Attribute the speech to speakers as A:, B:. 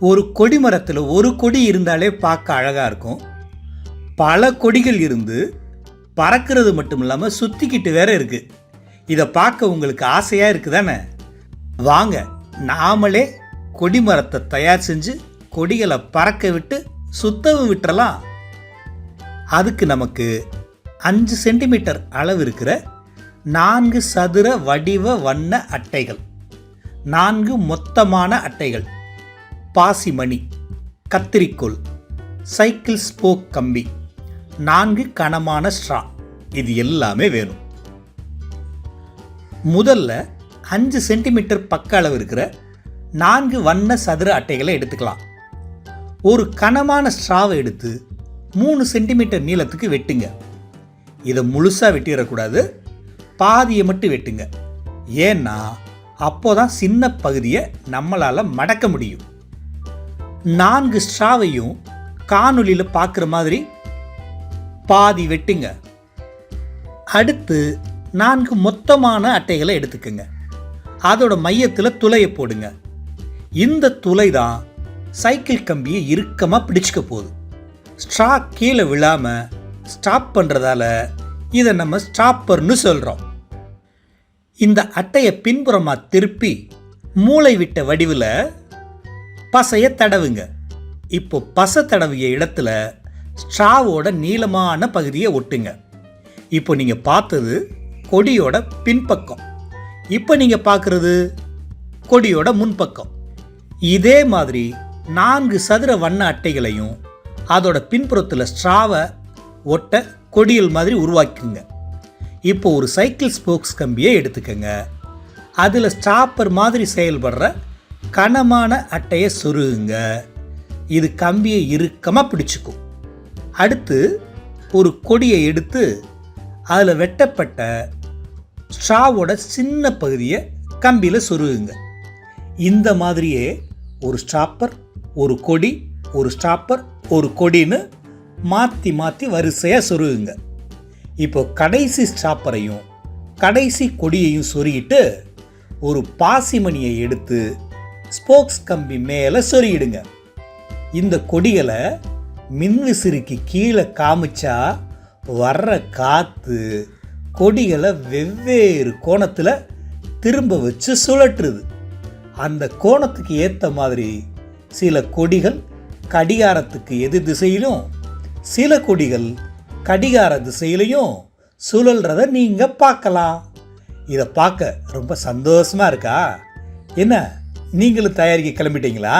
A: ஒரு கொடி மரத்தில் ஒரு கொடி இருந்தாலே பார்க்க அழகாக இருக்கும். பல கொடிகள் இருந்து பறக்கிறது மட்டும் இல்லாமல் சுற்றிக்கிட்டு வேற இருக்குது. இதை பார்க்க உங்களுக்கு ஆசையாக இருக்குதானே? வாங்க நாமளே கொடிமரத்தை தயார் செஞ்சு கொடிகளை பறக்க விட்டு சுத்தவும் விட்டுறலாம். அதுக்கு நமக்கு 5 சென்டிமீட்டர் அளவு இருக்கிற 4 சதுர வடிவ வண்ண அட்டைகள், 4 மொத்தமான அட்டைகள், பாசிமணி, கத்திரிக்கோல், சைக்கிள் ஸ்போக் கம்பி, 4 கனமான ஸ்ட்ரா, இது எல்லாமே வேணும். முதல்ல 5 சென்டிமீட்டர் பக்க அளவு இருக்கிற 4 வண்ண சதுர அட்டைகளை எடுத்துக்கலாம். ஒரு கனமான ஸ்ட்ராவை எடுத்து 3 சென்டிமீட்டர் நீளத்துக்கு வெட்டுங்க. இதை முழுசாக வெட்டிடக்கூடாது, பாதியை மட்டும் வெட்டுங்க. ஏன்னா அப்போதான் சின்ன பகுதியை நம்மளால் மடக்க முடியும். 4 ஸ்ட்ராவையும் காணொலியில் பார்க்குற மாதிரி பாதி வெட்டுங்க. அடுத்து 4 மொத்தமான அட்டைகளை எடுத்துக்கோங்க. அதோட மையத்தில் துளையை போடுங்க. இந்த துளை தான் சைக்கிள் கம்பியை இறுக்கமாக பிடிச்சிக்க போகுது. ஸ்ட்ரா கீழே விழாமல் ஸ்டாப் பண்ணுறதால இதை நம்ம ஸ்டாப்பர்னு சொல்கிறோம். இந்த அட்டையை பின்புறமாக திருப்பி மூளை விட்ட வடிவில் பசையை தடவுங்க. இப்போ பசை தடவிய இடத்துல ஸ்ட்ராவோட நீளமான பகுதியை ஒட்டுங்க. இப்போ நீங்கள் பார்த்தது கொடியோட பின்பக்கம், இப்போ நீங்கள் பார்க்குறது கொடியோட முன்பக்கம். இதே மாதிரி 4 சதுர வண்ண அட்டைகளையும் அதோட பின்புறத்தில் ஸ்ட்ராவை ஒட்ட கொடியல் மாதிரி உருவாக்குங்க. இப்போ ஒரு சைக்கிள் ஸ்போக்ஸ் கம்பியை எடுத்துக்கங்க. அதில் ஸ்டாப்பர் மாதிரி செயல்படுற கனமான அட்டையை சொருகுங்க. இது கம்பியை இறுக்கமாக பிடிச்சிக்கும். அடுத்து ஒரு கொடியை எடுத்து அதில் வெட்டப்பட்ட ஸ்ட்ராவோட சின்ன பகுதியை கம்பியில் சொருகுங்க. இந்த மாதிரியே ஒரு ஸ்டாப்பர், ஒரு கொடி, ஒரு ஸ்டாப்பர், ஒரு கொடின்னு மாற்றி மாற்றி வரிசையாக சொருகுங்க. இப்போ கடைசி ஸ்டாப்பரையும் கடைசி கொடியையும் சொருகிட்டு ஒரு பாசிமணியை எடுத்து ஸ்போக்ஸ் கம்பி மேலே சொருகிடுங்க. இந்த கொடிகளை மின்விசிறிக்கு கீழே காமிச்சா வர்ற காற்று கொடிகளை வெவ்வேறு கோணத்தில் திரும்ப வச்சு சுழற்றுது. அந்த கோணத்துக்கு ஏற்ற மாதிரி சில கொடிகள் கடிகாரத்துக்கு எதிர் திசையிலும் சில கொடிகள் கடிகார திசையிலையும் சுழல்றத நீங்கள் பார்க்கலாம். இதை பார்க்க ரொம்ப சந்தோஷமாக இருக்கா? என்ன நீங்களும் தயாரிக்க கிளம்பிட்டீங்களா?